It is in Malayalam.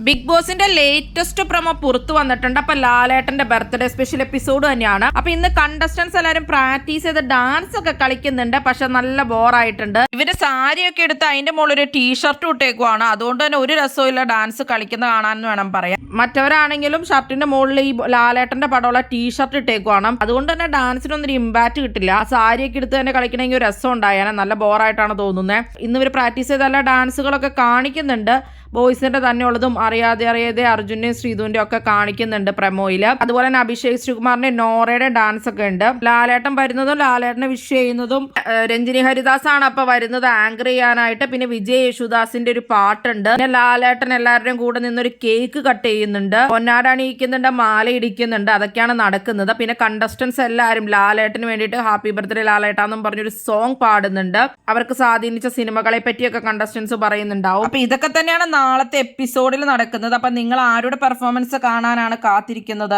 ബിഗ് ബോസിന്റെ ലേറ്റസ്റ്റ് പ്രൊമോ പുറത്തു വന്നിട്ടുണ്ട്. അപ്പൊ ലാലേട്ടന്റെ ബർത്ത്ഡേ സ്പെഷ്യൽ എപ്പിസോഡ് തന്നെയാണ്. അപ്പൊ ഇന്ന് കണ്ടസ്റ്റൻസ് എല്ലാവരും പ്രാക്ടീസ് ചെയ്ത് ഡാൻസ് ഒക്കെ കളിക്കുന്നുണ്ട്. പക്ഷെ നല്ല ബോറായിട്ടുണ്ട്. ഇവര് സാരിയൊക്കെ എടുത്ത് അതിന്റെ മുകളിൽ ഒരു ടീഷർട്ട് ഇട്ടേക്കുവാണ്. അതുകൊണ്ട് തന്നെ ഒരു രസമില്ല ഡാൻസ് കളിക്കുന്ന കാണാൻ വേണം പറയാം. മറ്റവരാണെങ്കിലും ഷർട്ടിന്റെ മുകളിൽ ഈ ലാലേട്ടന്റെ പടമുള്ള ടീഷർട്ട് ഇട്ടേക്കുവാണ്. അതുകൊണ്ട് തന്നെ ഡാൻസിനൊന്നും ഒരു ഇമ്പാക്ട് കിട്ടില്ല. ആ സാരിയൊക്കെ എടുത്ത് തന്നെ കളിക്കണമെങ്കിൽ ഒരു രസം ഉണ്ടായാലും നല്ല ബോറായിട്ടാണ് തോന്നുന്നത്. ഇന്ന് ഇവർ പ്രാക്ടീസ് ചെയ്ത എല്ലാ ഡാൻസുകളൊക്കെ കാണിക്കുന്നുണ്ട്. ബോയ്സിന്റെ തന്നെ ഉള്ളതും അറിയാതെ അർജുന്റെയും ശ്രീധുവിന്റെയും ഒക്കെ കാണിക്കുന്നുണ്ട് പ്രമോയില്. അതുപോലെ തന്നെ അഭിഷേക് ശ്രീകുമാറിന്റെ നോറയുടെ ഡാൻസ് ഒക്കെ ഉണ്ട്. ലാലേട്ടൻ വരുന്നതും ലാലേട്ടനെ വിഷ് ചെയ്യുന്നതും രഞ്ജിനി ഹരിദാസ് ആണ് അപ്പൊ വരുന്നത് ആങ്കർ ചെയ്യാനായിട്ട്. പിന്നെ വിജയ് യേശുദാസിന്റെ ഒരു പാട്ടുണ്ട്. പിന്നെ ലാലേട്ടൻ എല്ലാവരുടെയും കൂടെ നിന്നൊരു കേക്ക് കട്ട് ചെയ്യുന്നുണ്ട്. പൊന്നാട അണിയിക്കുന്നുണ്ട്, മാല ഇടിക്കുന്നുണ്ട്. അതൊക്കെയാണ് നടക്കുന്നത്. പിന്നെ കണ്ടസ്റ്റൻസ് എല്ലാവരും ലാലേട്ടന് വേണ്ടിയിട്ട് ഹാപ്പി ബർത്ത്ഡേ ലാലേട്ടാന്നും പറഞ്ഞൊരു സോങ് പാടുന്നുണ്ട്. അവർക്ക് സ്വാധീനിച്ച സിനിമകളെ പറ്റിയൊക്കെ കണ്ടസ്റ്റൻസ് പറയുന്നുണ്ടാവും. അപ്പൊ ഇതൊക്കെ തന്നെയാണ് നാളത്തെ എപ്പിസോഡിൽ നടക്കുന്നത്. അപ്പൊ നിങ്ങൾ ആരുടെ പെർഫോമൻസ് കാണാനാണ് കാത്തിരിക്കുന്നത്?